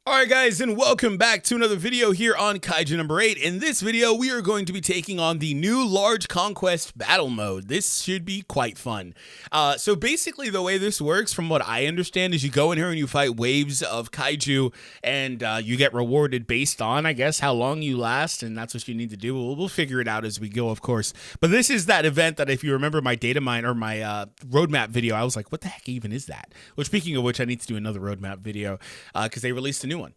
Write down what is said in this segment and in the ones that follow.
Alright guys, and welcome back to another video here on Kaiju number 8. In this video, we are going to be taking on the new large conquest battle mode. This should be quite fun. So basically the way this works, from what I understand, is you go in here and you fight waves of kaiju, and you get rewarded based on, I guess, how long you last, and that's what you need to do. We'll figure it out as we go, of course. But this is that event that, if you remember my data mine or my roadmap video, I was like, what the heck even is that? Well, speaking of which, I need to do another roadmap video because they released a new one.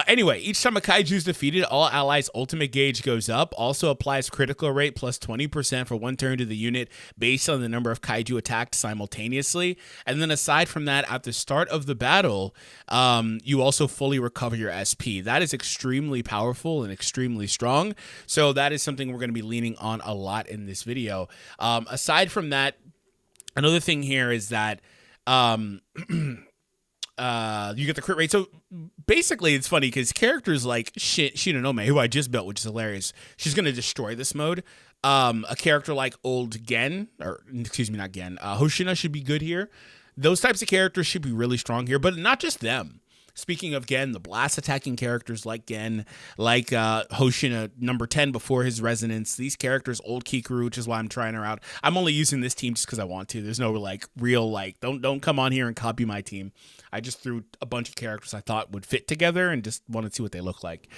Anyway, each time a kaiju is defeated, all allies' ultimate gauge goes up. Also applies critical rate plus 20% for one turn to the unit based on the number of kaiju attacked simultaneously. And then aside from that, at the start of the battle, you also fully recover your SP. That is extremely powerful and extremely strong. So that is something we're going to be leaning on a lot in this video. Aside from that, another thing here is that you get the crit rate. So basically it's funny because characters like Shinonome, who I just built, which is hilarious, she's going to destroy this mode. A character like old Gen, or excuse me, not Gen, Hoshina should be good here. Those types of characters should be really strong here, but not just them. Speaking of Gen, the blast attacking characters like Gen, like Hoshina number 10 before his resonance, these characters, old Kikoru, which is why I'm trying her out. I'm only using this team just because I want to. There's no like real don't come on here and copy my team. I just threw a bunch of characters I thought would fit together and just wanted to see what they look like.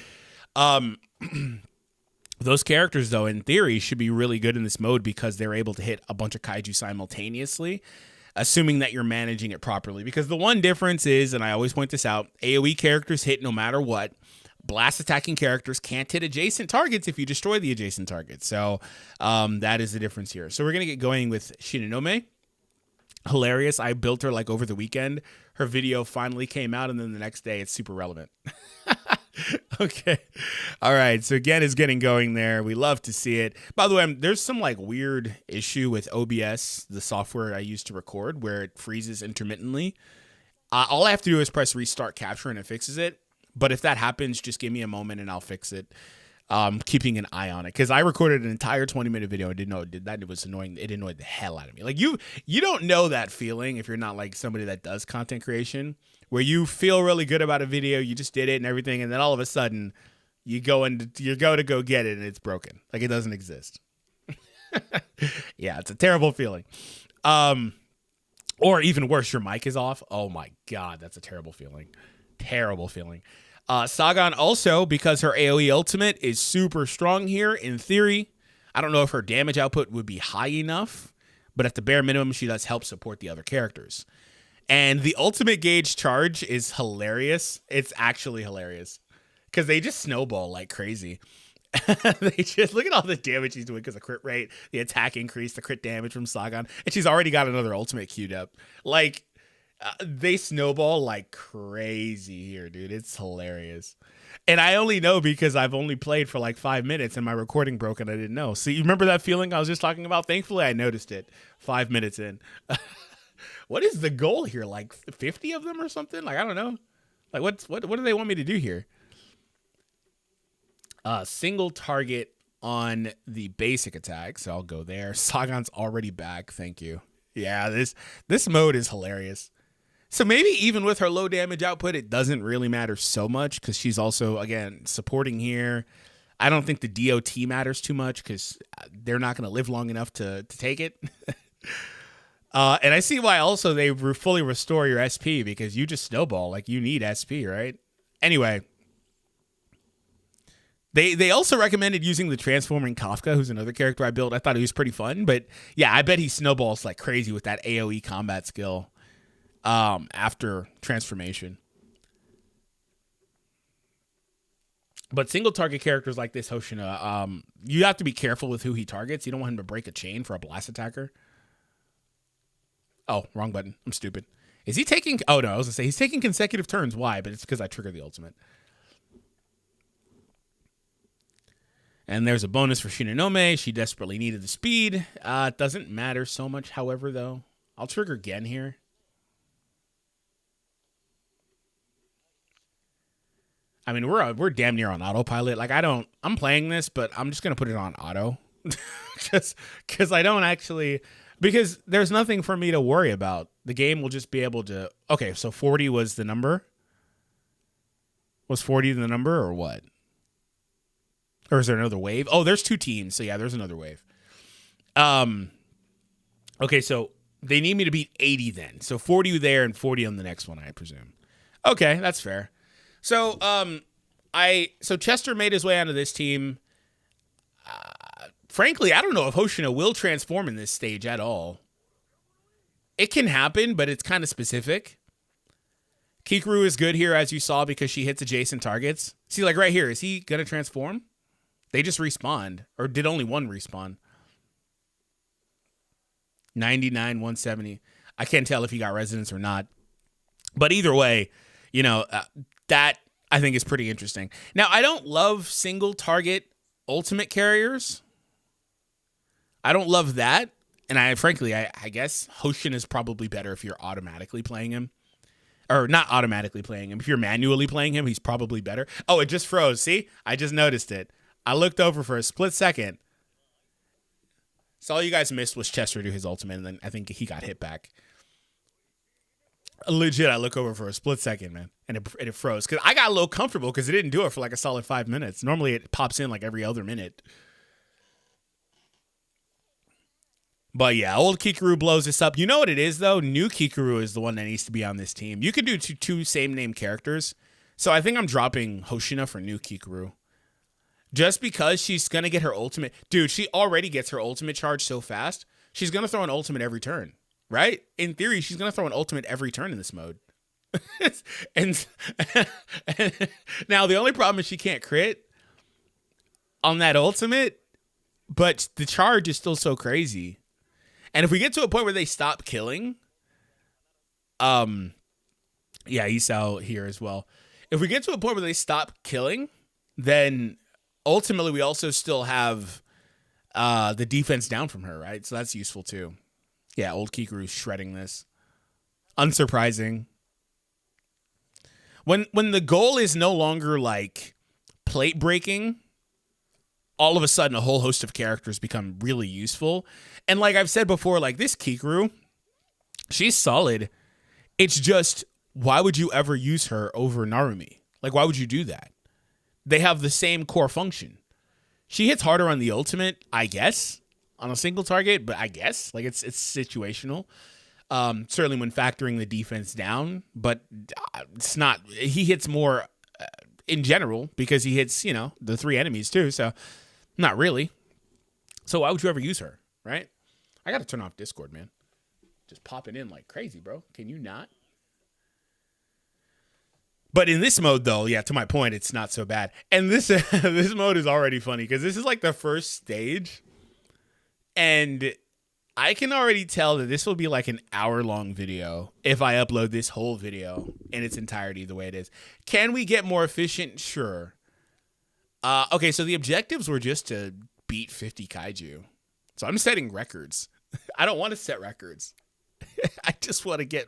Those characters, though, in theory, should be really good in this mode because they're able to hit a bunch of kaiju simultaneously, assuming that you're managing it properly. Because the one difference is, and I always point this out, AoE characters hit no matter what. Blast attacking characters can't hit adjacent targets if you destroy the adjacent target. So that is the difference here. So we're going to get going with Shinonome. Hilarious. I built her like over the weekend. Her video finally came out, and then the next day it's super relevant. Okay. All right. So Gen is getting going there. We love to see it. By the way, there's some like weird issue with OBS, the software I use to record, where it freezes intermittently. All I have to do is press restart capture and it fixes it. But if that happens, just give me a moment and I'll fix it. Keeping an eye on it, because I recorded an entire 20-minute video. I didn't know it did that. It was annoying. It annoyed the hell out of me. Like you don't know that feeling if you're not like somebody that does content creation, where you feel really good about a video, you just did it and everything, and then all of a sudden you go to go get it and it's broken. Like it doesn't exist. Yeah, it's a terrible feeling. Or even worse, your mic is off. Oh my God, that's a terrible feeling. Terrible feeling. Sagan also, because her AoE ultimate is super strong here, in theory. I don't know if her damage output would be high enough, but at the bare minimum, she does help support the other characters. And the ultimate gauge charge is hilarious. It's actually hilarious because they just snowball like crazy. They just look at all the damage she's doing because of crit rate, the attack increase, the crit damage from Sagan, and she's already got another ultimate queued up. Like, they snowball like crazy here, dude. It's hilarious. And I only know because I've only played for like 5 minutes and my recording broke and I didn't know. See, you remember that feeling I was just talking about? Thankfully, I noticed it 5 minutes in. What is the goal here? Like 50 of them or something? Like, I don't know. Like, what do they want me to do here? Single target on the basic attack. So I'll go there. Sagan's already back. Thank you. Yeah, this mode is hilarious. So maybe even with her low damage output, it doesn't really matter so much because she's also, again, supporting here. I don't think the DOT matters too much because they're not going to live long enough to take it. And I see why also they fully restore your SP, because you just snowball. Like, you need SP, right? Anyway, they also recommended using the transforming Kafka, who's another character I built. I thought he was pretty fun. But yeah, I bet he snowballs like crazy with that AoE combat skill. After transformation. But single target characters like this Hoshina, you have to be careful with who he targets. You don't want him to break a chain for a blast attacker. Oh, wrong button. I'm stupid. Is he taking... Oh, no, I was going to say he's taking consecutive turns. Why? But it's because I triggered the ultimate. And there's a bonus for Shinonome. She desperately needed the speed. It doesn't matter so much, however, though. I'll trigger Gen here. I mean, we're damn near on autopilot. Like, I'm playing this, but I'm just going to put it on auto. Because I don't actually, because there's nothing for me to worry about. The game will just be able to, okay, so 40 was the number. Was 40 the number or what? Or is there another wave? Oh, there's 2 teams. So yeah, there's another wave. Okay, so they need me to beat 80 then. So 40 there and 40 on the next one, I presume. Okay, that's fair. So so Chester made his way onto this team. Frankly, I don't know if Hoshino will transform in this stage at all. It can happen, but it's kind of specific. Kikoru is good here, as you saw, because she hits adjacent targets. See, like right here, is he going to transform? They just respawned, or did only one respawn? 99, 170. I can't tell if he got resonance or not. But either way, that I think is pretty interesting. Now, I don't love single target ultimate carriers. I don't love that. And I guess Hoshin is probably better if you're automatically playing him. Or not automatically playing him. If you're manually playing him, he's probably better. Oh, it just froze. See? I just noticed it. I looked over for a split second. So all you guys missed was Chester do his ultimate, and then I think he got hit back. Legit, I look over for a split second, man, and it froze. Because I got a little comfortable because it didn't do it for like a solid 5 minutes. Normally it pops in like every other minute. But yeah, old Kikoru blows this up. You know what it is, though? New Kikoru is the one that needs to be on this team. You could do two same-name characters. So I think I'm dropping Hoshina for new Kikoru. Just because she's going to get her ultimate. Dude, she already gets her ultimate charge so fast. She's going to throw an ultimate every turn, right? In theory, she's going to throw an ultimate every turn in this mode. and now, the only problem is she can't crit on that ultimate, but the charge is still so crazy. And if we get to a point where they stop killing, yeah, he's out here as well. If we get to a point where they stop killing, then ultimately we also still have the defense down from her, right? So that's useful too. Yeah, old Kikoru's shredding this. Unsurprising. When the goal is no longer like plate breaking, all of a sudden a whole host of characters become really useful. And like I've said before, like this Kikoru, she's solid. It's just, why would you ever use her over Narumi? Like, why would you do that? They have the same core function. She hits harder on the ultimate, I guess, on a single target, but I guess like it's situational. Certainly when factoring the defense down, but it's not. He hits more in general because he hits, the 3 enemies too. So not really. So why would you ever use her, right? I got to turn off Discord, man. Just popping in like crazy, bro. Can you not? But in this mode, though, yeah, to my point, it's not so bad. And this this mode is already funny because this is like the first stage. And I can already tell that this will be like an hour-long video if I upload this whole video in its entirety the way it is. Can we get more efficient? Sure. Okay, so the objectives were just to beat 50 kaiju. So I'm setting records. I don't want to set records. I just want to get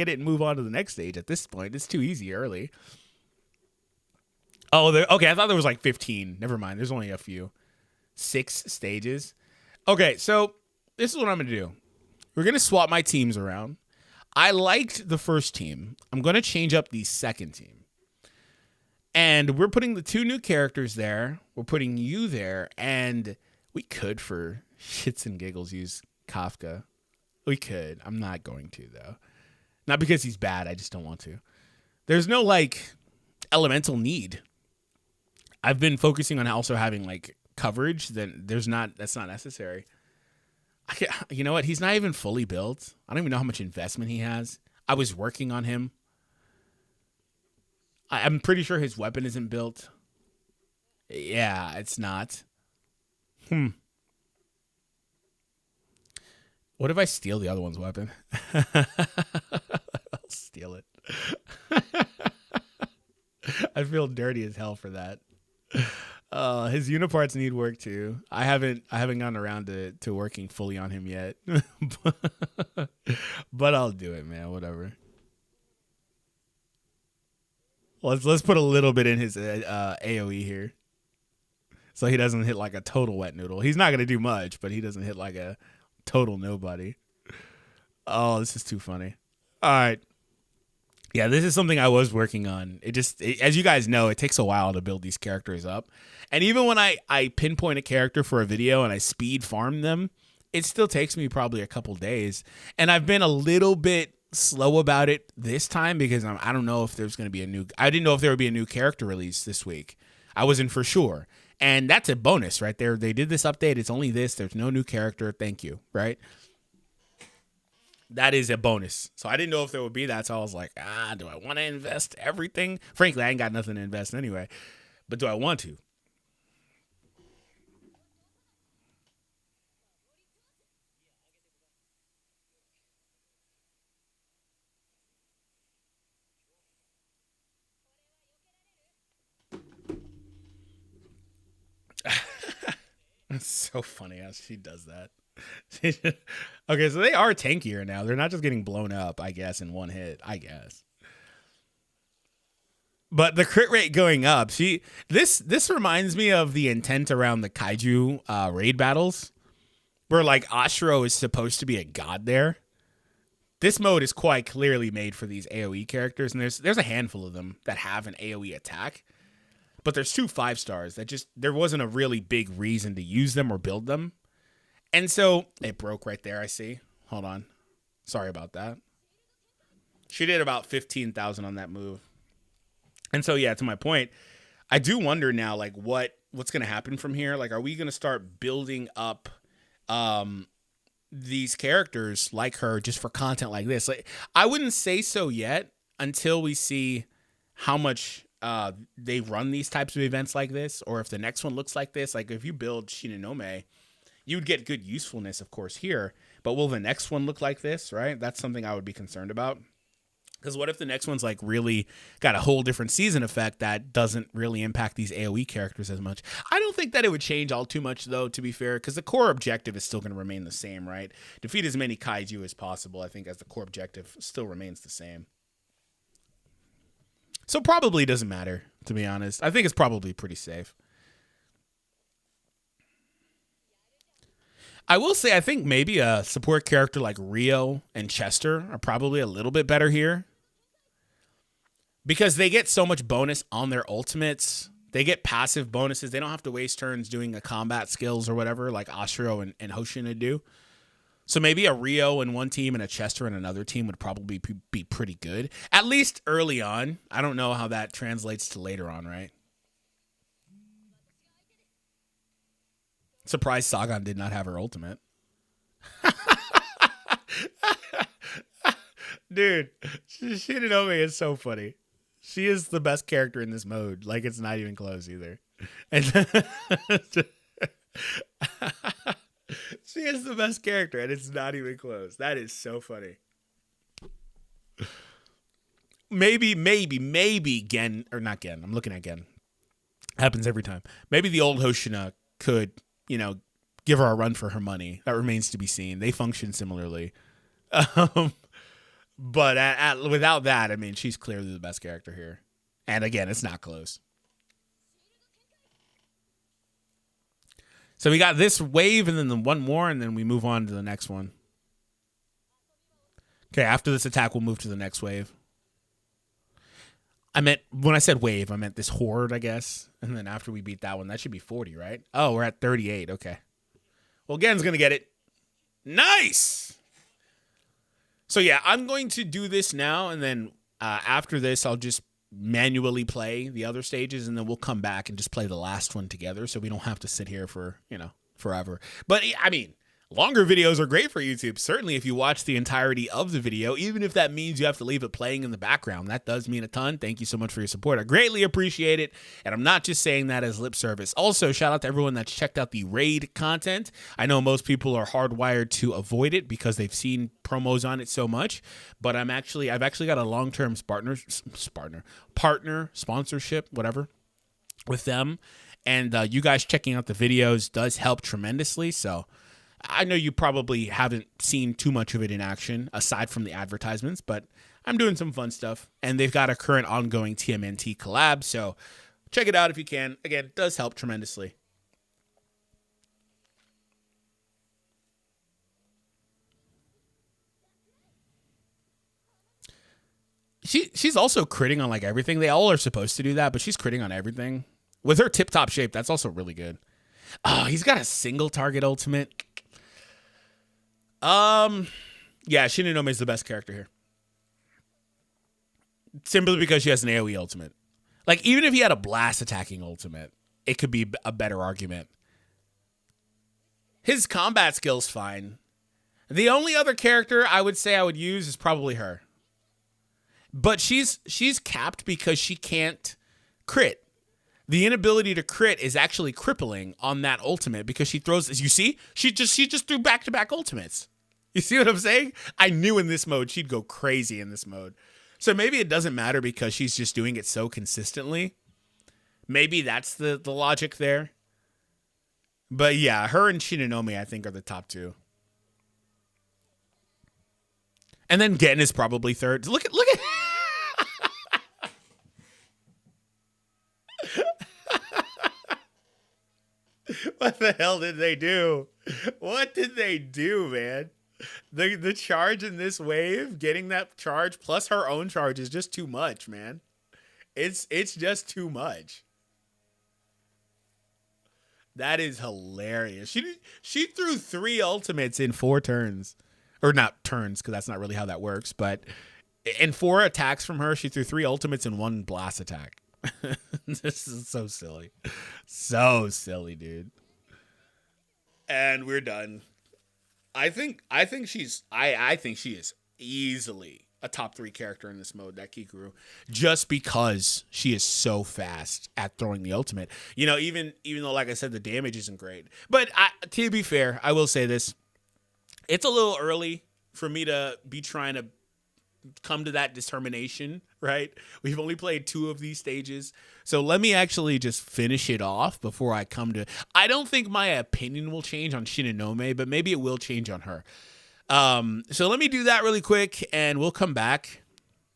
it and move on to the next stage at this point. It's too easy early. Oh, okay. I thought there was like 15. Never mind. There's only a few. 6 stages. Okay, so this is what I'm going to do. We're going to swap my teams around. I liked the first team. I'm going to change up the second team. And we're putting the 2 new characters there. We're putting you there. And we could, for shits and giggles, use Kafka. We could. I'm not going to, though. Not because he's bad. I just don't want to. There's no, like, elemental need. I've been focusing on also having, like, coverage. That's not necessary. You know what? He's not even fully built. I don't even know how much investment he has. I was working on him. I'm pretty sure his weapon isn't built. Yeah, it's not. What if I steal the other one's weapon? I'll steal it. I feel dirty as hell for that. His uniparts need work too. I haven't gotten around to working fully on him yet. But I'll do it, man. Whatever. Let's put a little bit in his AoE here. So he doesn't hit like a total wet noodle. He's not gonna do much, but he doesn't hit like a total nobody. Oh, this is too funny. All right. Yeah, this is something I was working on. As you guys know, it takes a while to build these characters up. And even when I pinpoint a character for a video and I speed farm them, it still takes me probably a couple days. And I've been a little bit slow about it this time because I don't know if there's going to be I didn't know if there would be a new character release this week. I wasn't for sure. And that's a bonus right there. They did this update. It's only this. There's no new character. Thank you. Right? That is a bonus. So I didn't know if there would be that. So I was like, do I want to invest everything? Frankly, I ain't got nothing to invest anyway. But do I want to? It's so funny how she does that. Okay, so they are tankier now. They're not just getting blown up, I guess, in one hit, I guess. But the crit rate going up, this reminds me of the intent around the kaiju raid battles, where like Ashro is supposed to be a god there. This mode is quite clearly made for these AoE characters, and there's a handful of them that have an AoE attack. But there's 2 5-stars that there wasn't a really big reason to use them or build them. And so it broke right there, I see. Hold on. Sorry about that. She did about 15,000 on that move. And so, yeah, to my point, I do wonder now, like, what's going to happen from here? Like, are we going to start building up these characters like her just for content like this? Like, I wouldn't say so yet until we see how much they run these types of events like this, or if the next one looks like this. Like, if you build Shinonome, you'd get good usefulness, of course, here. But will the next one look like this, right? That's something I would be concerned about. Because what if the next one's like really got a whole different season effect that doesn't really impact these AoE characters as much? I don't think that it would change all too much, though, to be fair, because the core objective is still going to remain the same, right? Defeat as many kaiju as possible, I think, as the core objective still remains the same. So probably doesn't matter, to be honest. I think it's probably pretty safe. I will say I think maybe a support character like Rio and Chester are probably a little bit better here, because they get so much bonus on their ultimates. They get passive bonuses. They don't have to waste turns doing a combat skills or whatever like Ashro and Hoshina do. So maybe a Rio in one team and a Chester in another team would probably be pretty good, at least early on. I don't know how that translates to later on, right? Surprised Sagan did not have her ultimate. Dude, Shinonome is so funny. She is the best character in this mode. Like, it's not even close either. And she is the best character, and it's not even close. That is so funny. Maybe Gen, or not Gen. I'm looking at Gen. Happens every time. Maybe the old Hoshina could, give her a run for her money. That remains to be seen. They function similarly. But without that, I mean, she's clearly the best character here. And again, it's not close. So we got this wave and then the one more, and then we move on to the next one. Okay, after this attack, we'll move to the next wave. When I said wave, I meant this horde, I guess. And then after we beat that one, that should be 40, right? Oh, we're at 38. Okay. Well, Gen's going to get it. Nice! So yeah, I'm going to do this now, and then after this, I'll just manually play the other stages, and then we'll come back and just play the last one together, so we don't have to sit here for, forever. But, I mean, longer videos are great for YouTube. Certainly if you watch the entirety of the video, even if that means you have to leave it playing in the background. That does mean a ton. Thank you so much for your support. I greatly appreciate it, and I'm not just saying that as lip service. Also, shout out to everyone that's checked out the raid content. I know most people are hardwired to avoid it because they've seen promos on it so much, but I've actually got a long-term partner sponsorship, whatever, with them, and you guys checking out the videos does help tremendously. So I know you probably haven't seen too much of it in action aside from the advertisements, but I'm doing some fun stuff, and they've got a current ongoing TMNT collab, so check it out if you can. Again, it does help tremendously. she's also critting on like everything. They all are supposed to do that, but she's critting on everything. With her tip-top shape, that's also really good. Oh, he's got a single target ultimate. Yeah, Shinonome is the best character here. Simply because she has an AoE ultimate. Like, even if he had a blast attacking ultimate, it could be a better argument. His combat skill's fine. The only other character I would say I would use is probably her. But she's capped because she can't crit. The inability to crit is actually crippling on that ultimate because she throws, as you see, she just threw back-to-back ultimates. You see what I'm saying? I knew in this mode she'd go crazy in this mode. So maybe it doesn't matter because she's just doing it so consistently. Maybe that's the logic there. But yeah, her and Shinonome, I think, are the top two. And then Gen is probably third. Look at What the hell did they do? What did they do, man? The charge in this wave, getting that charge plus her own charge is just too much, man. It's just too much. That is hilarious. She threw 3 ultimates in 4 turns. Or not turns, because that's not really how that works, but in 4 attacks from her, she threw 3 ultimates and 1 blast attack. This is so silly. So silly, dude. And we're done. I think she is easily a top 3 character in this mode, that Kikoru, just because she is so fast at throwing the ultimate. You know, even though, like I said, the damage isn't great. But to be fair, I will say this. It's a little early for me to be trying to come to that determination, right? We've only played 2 of these stages. So let me actually just finish it off before I come to... I don't think my opinion will change on Shinonome, but maybe it will change on her. So let me do that really quick, and we'll come back.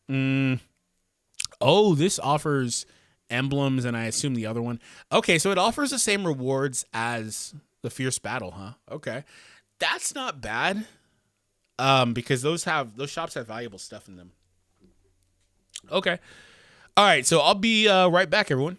Oh, this offers emblems, and I assume the other one. Okay, so it offers the same rewards as the Fierce Battle, huh? Okay. That's not bad. Because those shops have valuable stuff in them. Okay. All right, so I'll be right back, everyone.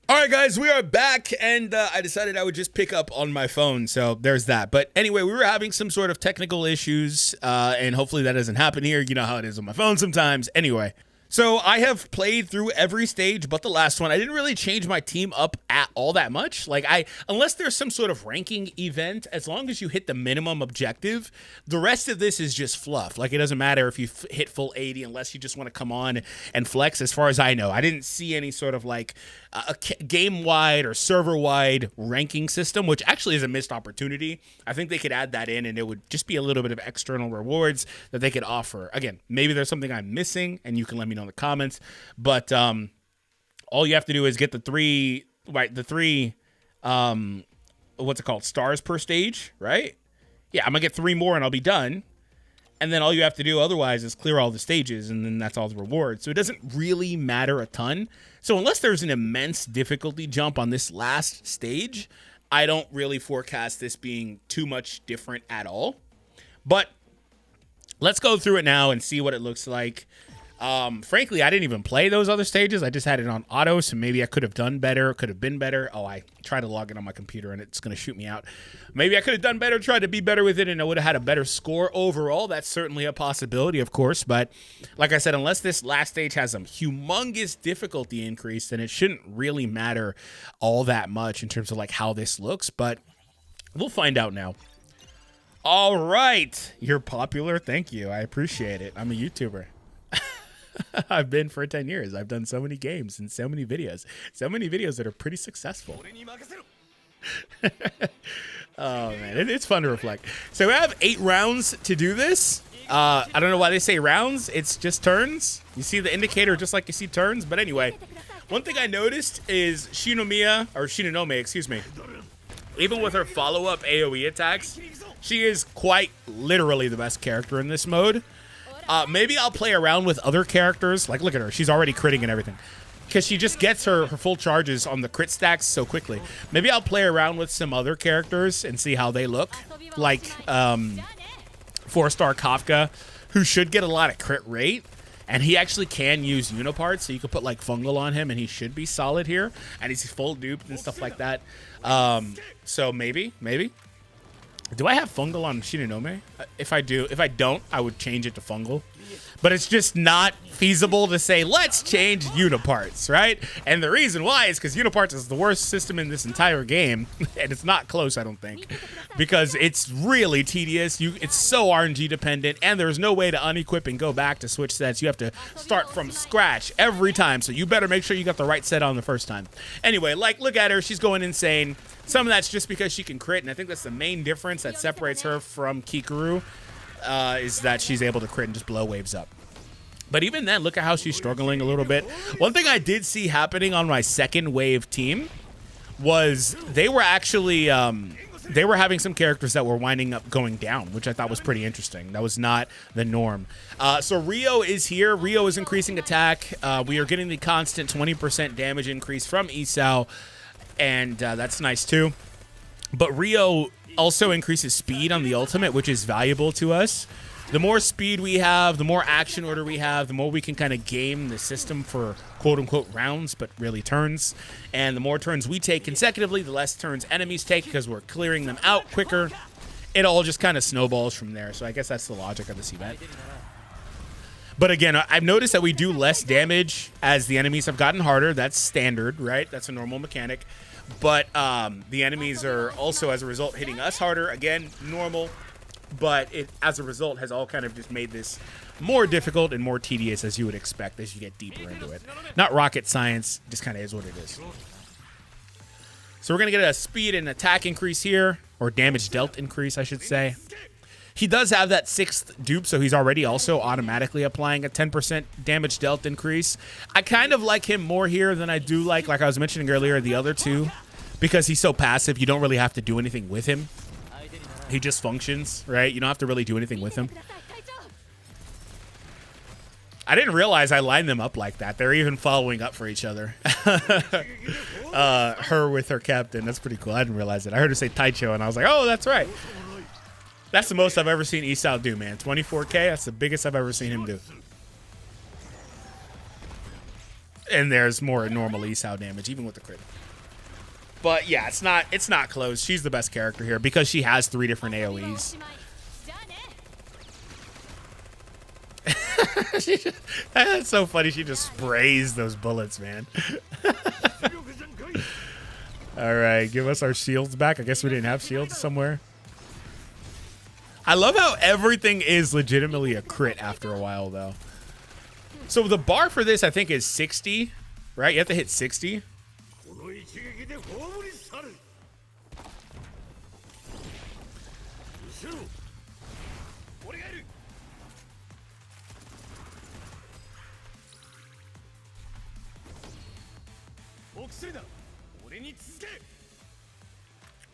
All right, guys, we are back, and I decided I would just pick up on my phone, so there's that. But anyway, we were having some sort of technical issues, and hopefully that doesn't happen here. You know how it is on my phone sometimes. Anyway. So I have played through every stage but the last one. I didn't really change my team up at all that much. Like, unless there's some sort of ranking event, as long as you hit the minimum objective, the rest of this is just fluff. Like, it doesn't matter if you hit full 80 unless you just want to come on and flex, as far as I know. I didn't see any sort of like a game-wide or server-wide ranking system, which actually is a missed opportunity. I think they could add that in, and it would just be a little bit of external rewards that they could offer. Again, maybe there's something I'm missing, and you can let me know in the comments. But all you have to do is get the three what's it called, stars per stage, right? Yeah, I'm gonna get 3 more, and I'll be done. And then all you have to do otherwise is clear all the stages, and then that's all the rewards. So it doesn't really matter a ton. So unless there's an immense difficulty jump on this last stage, I don't really forecast this being too much different at all. But let's go through it now and see what it looks like. Frankly, I didn't even play those other stages. I just had it on auto, so maybe I could have done better, could have been better. Oh, I tried to log in on my computer and it's going to shoot me out. Maybe I could have done better, tried to be better with it, and I would have had a better score overall. That's certainly a possibility, of course. But like I said, unless this last stage has some humongous difficulty increase, then it shouldn't really matter all that much in terms of like how this looks. But we'll find out now. All right. You're popular. Thank you. I appreciate it. I'm a YouTuber. I've been for 10 years. I've done so many games and so many videos that are pretty successful. Oh man, it's fun to reflect. So we have 8 rounds to do this. I don't know why they say rounds. It's just turns. You see the indicator just like you see turns. But anyway, one thing I noticed is Shinonome, excuse me. Even with her follow-up AoE attacks, she is quite literally the best character in this mode. Maybe I'll play around with other characters. Like, look at her. She's already critting and everything. Because she just gets her full charges on the crit stacks so quickly. Maybe I'll play around with some other characters and see how they look. Like, 4-star Kafka, who should get a lot of crit rate. And he actually can use Uniparts, so you could put like Fungal on him and he should be solid here. And he's full duped and stuff like that. So maybe. Do I have Fungal on Shinonome? If I do, if I don't, I would change it to Fungal. But it's just not feasible to say, let's change Uniparts, right? And the reason why is because Uniparts is the worst system in this entire game. And it's not close, I don't think. Because it's really tedious. It's so RNG dependent. And there's no way to unequip and go back to switch sets. You have to start from scratch every time. So you better make sure you got the right set on the first time. Anyway, like, look at her. She's going insane. Some of that's just because she can crit. And I think that's the main difference that separates her from Kikoru. Is that she's able to crit and just blow waves up. But even then, look at how she's struggling a little bit. One thing I did see happening on my second wave team was they were actually they were having some characters that were winding up going down, which I thought was pretty interesting. That was not the norm. So Rio is here. Rio is increasing attack. We are getting the constant 20% damage increase from Isao, and that's nice too. But Rio also increases speed on the ultimate, which is valuable to us. The more speed we have, the more action order we have, the more we can kind of game the system for quote-unquote rounds, but really turns. And the more turns we take consecutively, the less turns enemies take because we're clearing them out quicker. It all just kind of snowballs from there. So I guess that's the logic of this event. But again, I've noticed that we do less damage as the enemies have gotten harder. That's standard, right? That's a normal mechanic. But the enemies are also, as a result, hitting us harder. Again, normal. But it, as a result, has all kind of just made this more difficult and more tedious, as you would expect as you get deeper into it. Not rocket science, just kind of is what it is. So we're going to get a speed and attack increase here, or damage dealt increase, I should say. He does have that 6th dupe, so he's already also automatically applying a 10% damage dealt increase. I kind of like him more here than I do like I was mentioning earlier, the other two, because he's so passive, you don't really have to do anything with him. He just functions, right? You don't have to really do anything with him. I didn't realize I lined them up like that. They're even following up for each other. Her with her captain. That's pretty cool. I didn't realize it. I heard her say Taicho, and I was like, oh, that's right. That's the most I've ever seen Isao do, man. 24K, that's the biggest I've ever seen him do. And there's more normal Isao damage, even with the crit. But yeah, it's not close. She's the best character here because she has 3 different AoEs. That's so funny. She just sprays those bullets, man. All right, give us our shields back. I guess we didn't have shields somewhere. I love how everything is legitimately a crit after a while, though. So the bar for this, I think, is 60, right? You have to hit 60.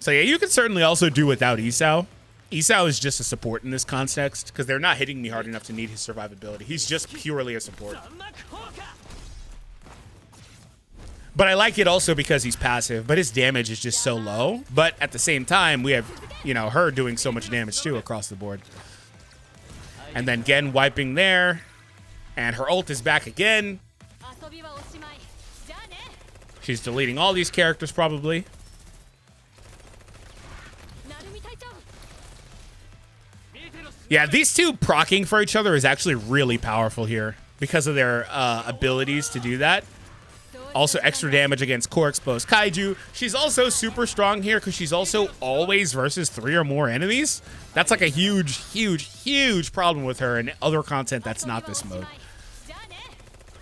So yeah, you can certainly also do without Isao. Isao is just a support in this context because they're not hitting me hard enough to need his survivability. He's just purely a support. But I like it also because he's passive, but his damage is just so low. But at the same time, we have, you know, her doing so much damage too across the board. And then Gen wiping there. And her ult is back again. She's deleting all these characters probably. Yeah, these two proccing for each other is actually really powerful here because of their abilities to do that. Also extra damage against core exposed kaiju. She's also super strong here because she's also always versus 3 or more enemies. That's like a huge, huge, huge problem with her in other content that's not this mode.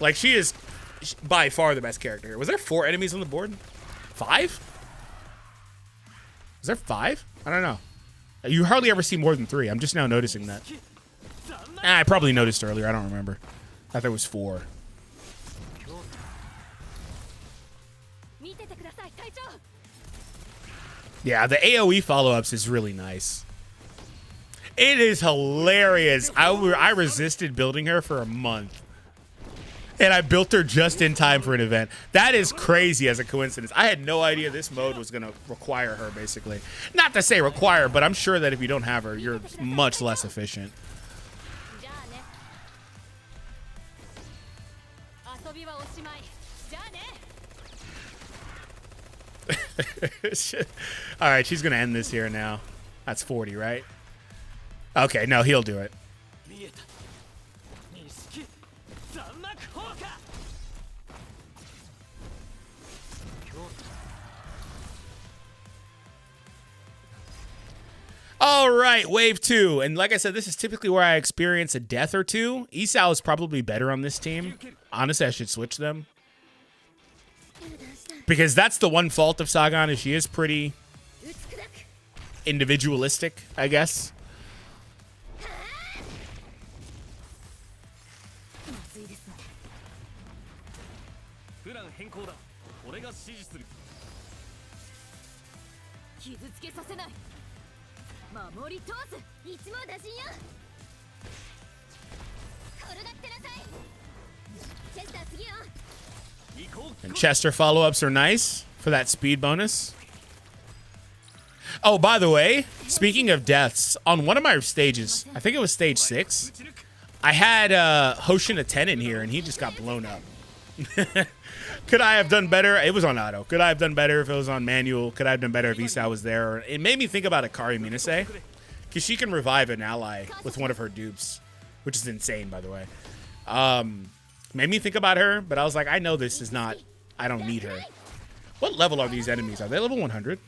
Like, she is by far the best character here. Was there 4 enemies on the board? 5? Was there 5? I don't know. You hardly ever see more than 3. I'm just now noticing that. I probably noticed earlier. I don't remember. I thought there was 4. Yeah, the AoE follow-ups is really nice. It is hilarious. I resisted building her for a month. And I built her just in time for an event. That is crazy as a coincidence. I had no idea this mode was going to require her, basically. Not to say require, but I'm sure that if you don't have her, you're much less efficient. All right, she's going to end this here now. That's 40, right? Okay, no, he'll do it. All right, wave 2. And like I said, this is typically where I experience a death or two. Isao is probably better on this team. Honestly, I should switch them. Because that's the one fault of Sagan, is she is pretty individualistic, I guess. And Chester follow-ups are nice for that speed bonus. Oh, by the way, speaking of deaths, on one of my stages, I think it was stage 6, I had Hoshin a 10 in here, and he just got blown up. Could I have done better? It was on auto. Could I have done better if it was on manual? Could I have done better if Isao was there? It made me think about Akari Minase, because she can revive an ally with one of her dupes, which is insane, by the way. Made me think about her, but I was like, I know this is not, I don't need her. What level are these enemies? Are they level 100?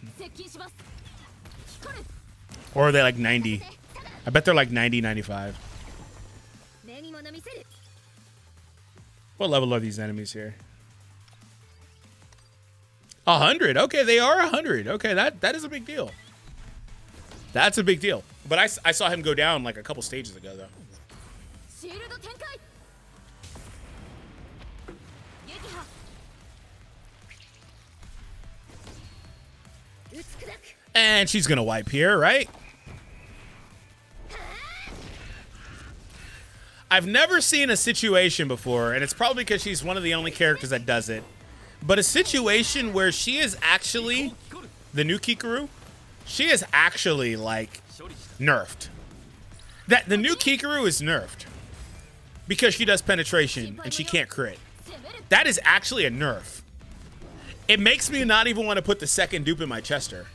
Or are they like 90? I bet they're like 90, 95. What level are these enemies here? 100. Okay, they are 100. Okay, that is a big deal. That's a big deal. But I saw him go down like a couple stages ago, though. And she's going to wipe here, right? I've never seen a situation before, and it's probably because she's one of the only characters that does it, but a situation where she is actually, the new Kikoru, she is actually, like, nerfed. The new Kikoru is nerfed because she does penetration and she can't crit. That is actually a nerf. It makes me not even want to put the second dupe in my Chester.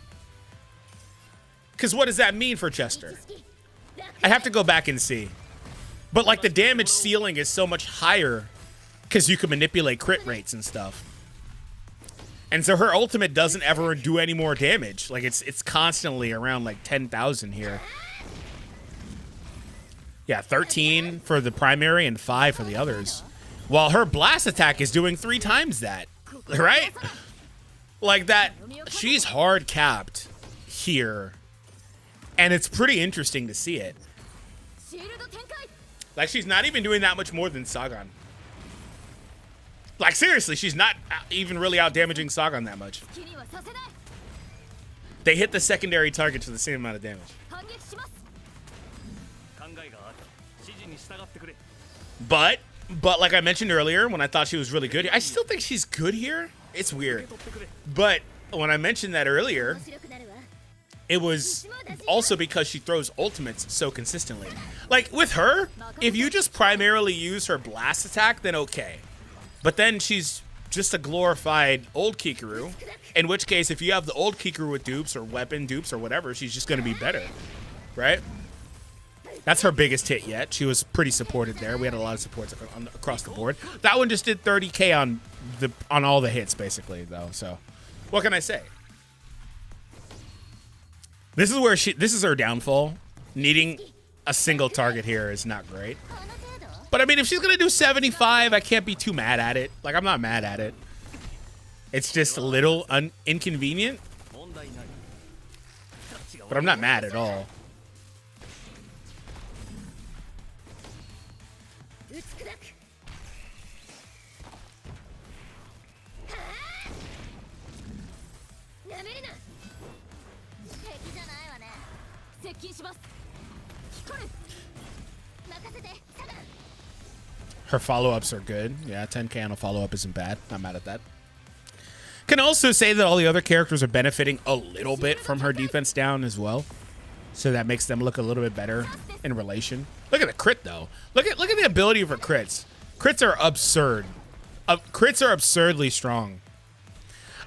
Because what does that mean for Chester? I have to go back and see. But, like, the damage ceiling is so much higher because you can manipulate crit rates and stuff. And so her ultimate doesn't ever do any more damage. Like, it's constantly around, like, 10,000 here. Yeah, 13 for the primary and 5 for the others. While her blast attack is doing 3 times that. Right? Like, that, she's hard capped here. And it's pretty interesting to see it. Like, she's not even doing that much more than Sagan. Like, seriously, she's not even really out-damaging Sagan that much. They hit the secondary targets for the same amount of damage. But like I mentioned earlier, when I thought she was really good, I still think she's good here. It's weird. But when I mentioned that earlier, it was also because she throws ultimates so consistently. Like, with her, if you just primarily use her blast attack, then okay. But then she's just a glorified old Kikoru, in which case, if you have the old Kikoru with dupes or weapon dupes or whatever, she's just going to be better, right? That's her biggest hit yet. She was pretty supported there. We had a lot of supports across the board. That one just did 30K on all the hits, basically, though. So, what can I say? This is where this is her downfall. Needing a single target here is not great. But I mean, if she's gonna do 75, I can't be too mad at it. Like, I'm not mad at it. It's just a little inconvenient. But I'm not mad at all. Her follow-ups are good. Yeah, 10k on a follow-up isn't bad. Not mad at that. Can also say that all the other characters are benefiting a little bit from her defense down as well. So that makes them look a little bit better in relation. Look at the crit, though. Look at the ability of her crits. Crits are absurd. Crits are absurdly strong.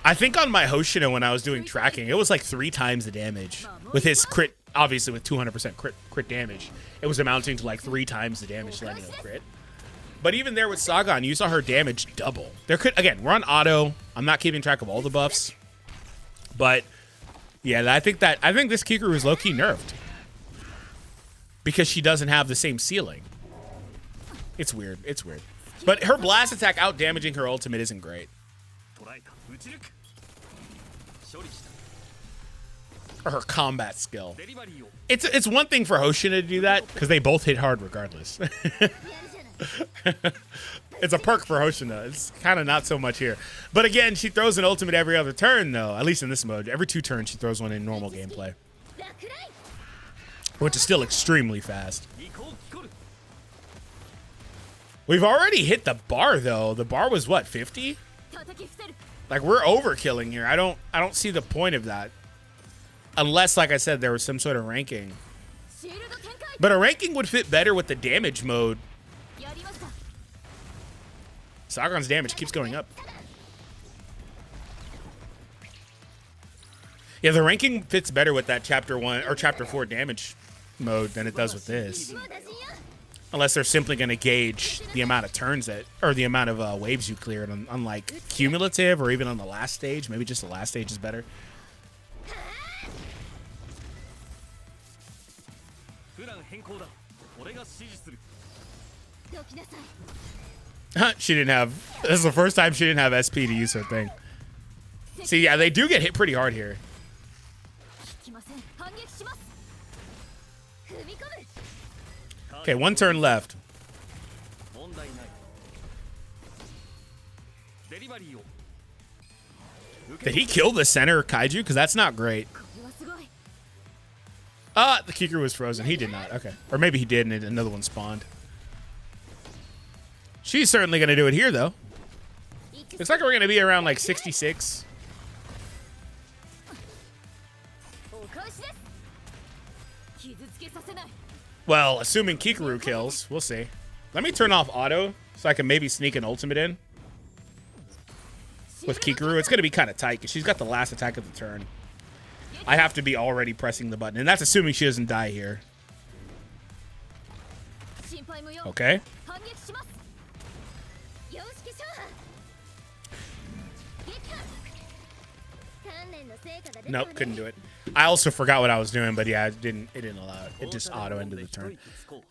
I think on my Hoshino when I was doing tracking, it was like 3 times the damage. With his crit, obviously with 200% crit damage, it was amounting to like 3 times the damage landing a crit. But even there with Sagan, you saw her damage double. There could, again, we're on auto. I'm not keeping track of all the buffs. But yeah, I think this kikoru is low-key nerfed. Because she doesn't have the same ceiling. It's weird. It's weird. But her blast attack out damaging her ultimate isn't great. Or her combat skill. It's one thing for Hoshina to do that, because they both hit hard regardless. It's a perk for Hoshina. It's kind of not so much here. But again, she throws an ultimate every other turn, though. At least in this mode. Every 2 turns, she throws one in normal gameplay. Which is still extremely fast. We've already hit the bar, though. The bar was, what, 50? Like, we're overkilling here. I don't see the point of that. Unless, like I said, there was some sort of ranking. But a ranking would fit better with the damage mode. Sagan's damage keeps going up. Yeah, the ranking fits better with that chapter 1 or chapter 4 damage mode than it does with this. Unless they're simply going to gauge the amount of turns that, or the amount of waves you cleared on like cumulative or even on the last stage. Maybe just the last stage is better. She didn't have, this is the first time she didn't have SP to use her thing. See, yeah, they do get hit pretty hard here. Okay, 1 turn left. Did he kill the center kaiju? Because that's not great. The kikoru was frozen. He did not. Okay. Or maybe he did and another one spawned. She's certainly going to do it here, though. Looks like we're going to be around like 66. Well, assuming Kikoru kills, we'll see. Let me turn off auto so I can maybe sneak an ultimate in. With Kikoru, it's going to be kind of tight because she's got the last attack of the turn. I have to be already pressing the button, and that's assuming she doesn't die here. Okay. Nope, couldn't do it. I also forgot what I was doing, but yeah, it didn't allow it. It just auto-ended the turn.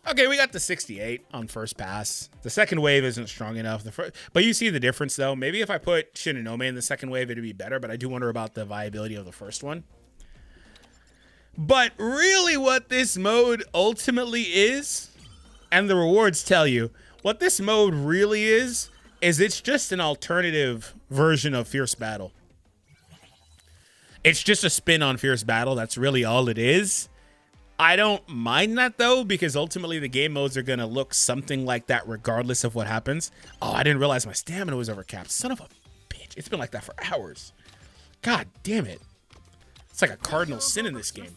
Okay, we got the 68 on first pass. The second wave isn't strong enough. But you see the difference, though. Maybe if I put Shinonome in the second wave, it'd be better, but I do wonder about the viability of the first one. But really what this mode ultimately is, and the rewards tell you, what this mode really is it's just an alternative version of Fierce Battle. It's just a spin on Fierce Battle. That's really all it is. I don't mind that, though, because ultimately the game modes are going to look something like that regardless of what happens. Oh, I didn't realize my stamina was overcapped. Son of a bitch. It's been like that for hours. God damn it. It's like a cardinal sin in this game.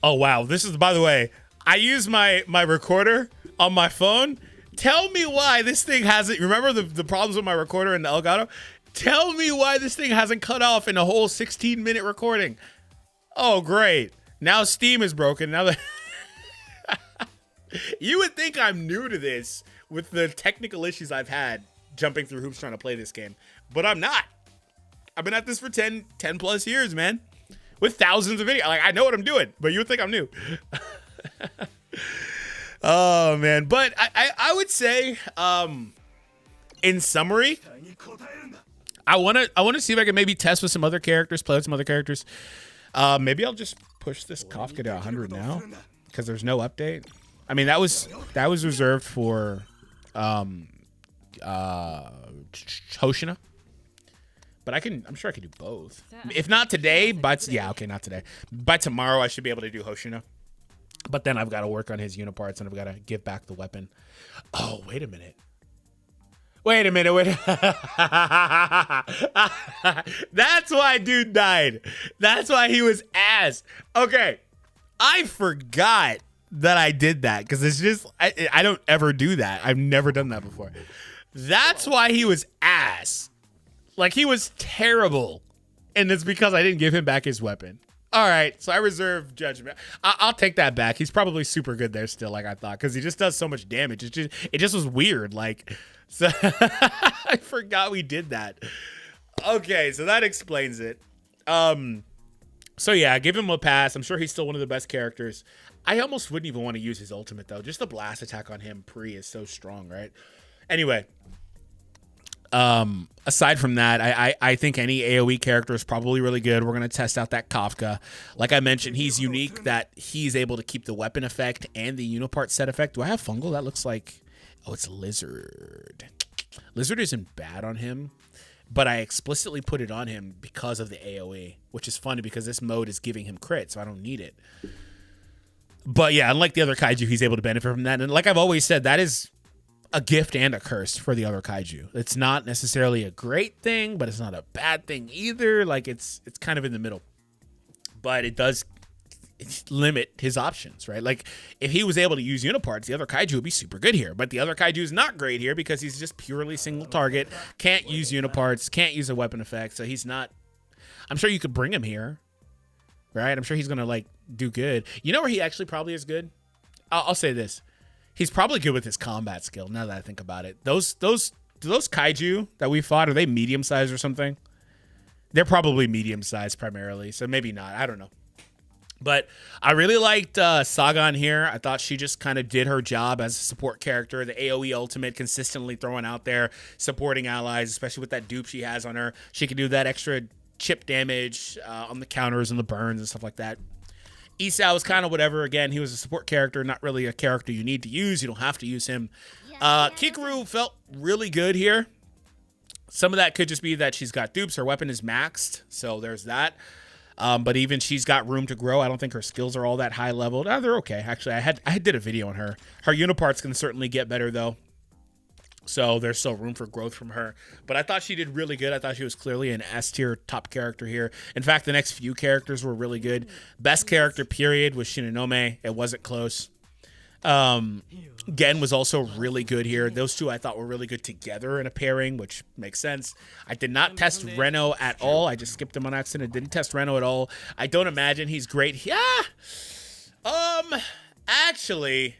Oh, wow. This is, by the way, I use my recorder on my phone. Tell me why this thing hasn't... Remember the problems with my recorder in the Elgato? Tell me why this thing hasn't cut off in a whole 16-minute recording. Oh, great. Now Steam is broken. Now that you would think I'm new to this with the technical issues I've had jumping through hoops trying to play this game. But I'm not. I've been at this for 10 plus years, man. With thousands of videos. Like, I know what I'm doing, but you would think I'm new. Oh, man. But I would say, in summary... I want to see if I can maybe test with some other characters, play with some other characters. Maybe I'll just push this Kafka to 100 now because there's no update. I mean, that was reserved for Hoshina. But I'm sure I can do both. If not today, but yeah, okay, not today. By tomorrow I should be able to do Hoshina. But then I've got to work on his uniparts, and I've got to give back the weapon. Oh, wait a minute. Wait a minute. Wait. That's why dude died. That's why he was ass. Okay. I forgot that I did that because it's just, I don't ever do that. I've never done that before. That's why he was ass. Like, he was terrible. And it's because I didn't give him back his weapon. All right, so I reserve judgment. I'll take that back. He's probably super good there still, like I thought, because he just does so much damage. It just was weird. Like, so I forgot we did that. Okay, so that explains it. So yeah, give him a pass. I'm sure he's still one of the best characters. I almost wouldn't even want to use his ultimate though. Just the blast attack on him pre is so strong, right? Anyway. Aside from that, I think any AoE character is probably really good. We're going to test out that Kafka. Like I mentioned, he's unique that he's able to keep the weapon effect and the unipart set effect. Do I have fungal? That looks like, oh, it's lizard. Lizard isn't bad on him, but I explicitly put it on him because of the AoE, which is funny because this mode is giving him crit, so I don't need it. But yeah, unlike the other kaiju, he's able to benefit from that. And like I've always said, that is a gift and a curse for the other kaiju. It's not necessarily a great thing, but it's not a bad thing either. Like it's kind of in the middle, but it does limit his options, right? Like if he was able to use uniparts, the other kaiju would be super good here, but the other kaiju is not great here because he's just purely single target, can't use uniparts, can't use a weapon effect. So he's not, I'm sure you could bring him here, right? I'm sure he's going to like do good. You know where he actually probably is good? I'll say this. He's probably good with his combat skill, now that I think about it. Those kaiju that we fought, are they medium-sized or something? They're probably medium-sized primarily, so maybe not. I don't know. But I really liked Sagan here. I thought she just kind of did her job as a support character. The AoE ultimate consistently throwing out there, supporting allies, especially with that dupe she has on her. She can do that extra chip damage on the counters and the burns and stuff like that. Isao was kind of whatever. Again, he was a support character, not really a character you need to use. You don't have to use him. Kikoru felt really good here. Some of that could just be that she's got dupes. Her weapon is maxed, so there's that. But even she's got room to grow. I don't think her skills are all that high leveled. They're okay. Actually, I did a video on her. Her uniparts can certainly get better, though. So there's still room for growth from her. But I thought she did really good. I thought she was clearly an S-tier top character here. In fact, the next few characters were really good. Best character, period, was Shinonome. It wasn't close. Gen was also really good here. Those two I thought were really good together in a pairing, which makes sense. I did not test Reno at all. I just skipped him on accident. Didn't test Reno at all. I don't imagine he's great. Yeah. Actually,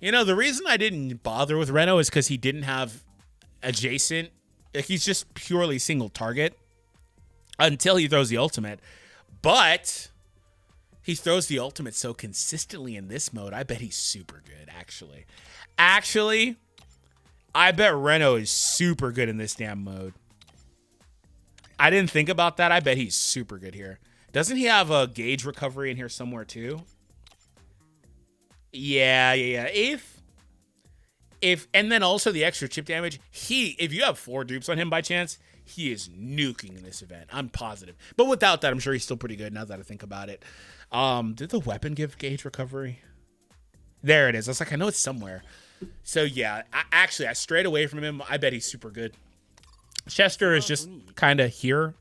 you know, the reason I didn't bother with Reno is because he didn't have adjacent. Like, he's just purely single target until he throws the ultimate. But he throws the ultimate so consistently in this mode, I bet he's super good, actually. Actually, I bet Reno is super good in this damn mode. I didn't think about that. I bet he's super good here. Doesn't he have a gauge recovery in here somewhere, too? Yeah. If and then also the extra chip damage. If you have 4 dupes on him by chance, he is nuking in this event. I'm positive. But without that, I'm sure he's still pretty good now that I think about it. Did the weapon give gauge recovery? There it is. I was like, I know it's somewhere. So yeah, I strayed away from him. I bet he's super good. Chester is just kind of here.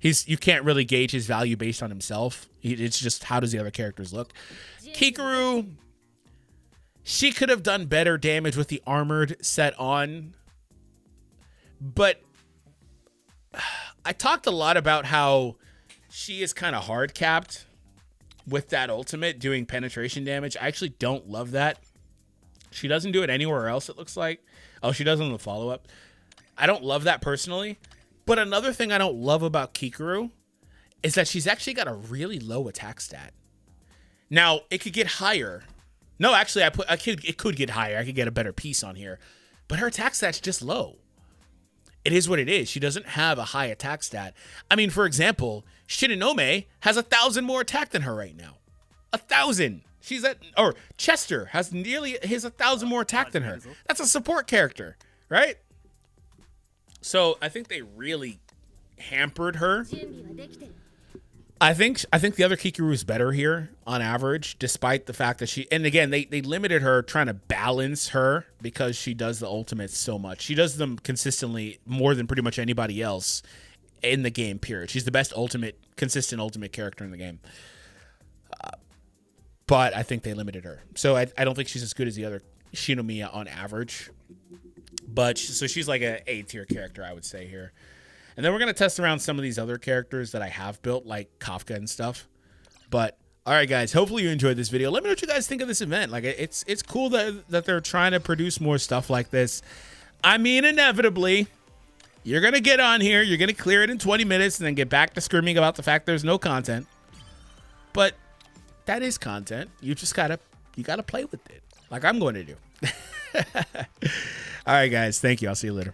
You can't really gauge his value based on himself. It's just how does the other characters look. Kikoru, she could have done better damage with the armored set on. But I talked a lot about how she is kind of hard capped with that ultimate doing penetration damage. I actually don't love that. She doesn't do it anywhere else, it looks like. Oh, she does on the follow-up. I don't love that personally. But another thing I don't love about Kikoru is that she's actually got a really low attack stat. Now, it could get higher. No, actually, it could get higher. I could get a better piece on here. But her attack stat's just low. It is what it is. She doesn't have a high attack stat. I mean, for example, Shinonome has 1,000 more attack than her right now. 1,000. Chester has nearly 1,000 more attack than her. That's a support character, right? So I think they really hampered her. I think the other Kikoru is better here on average, despite the fact that and again, they limited her trying to balance her because she does the ultimates so much. She does them consistently more than pretty much anybody else in the game, period. She's the best consistent ultimate character in the game. But I think they limited her. So I don't think she's as good as the other Shinomiya on average. But so she's like an A tier character, I would say here. And then we're going to test around some of these other characters that I have built, like Kafka and stuff. But, all right, guys, hopefully you enjoyed this video. Let me know what you guys think of this event. Like, it's cool that they're trying to produce more stuff like this. I mean, inevitably, you're going to get on here, you're going to clear it in 20 minutes, and then get back to screaming about the fact there's no content. But that is content. You just got to play with it, like I'm going to do. All right, guys, thank you. I'll see you later.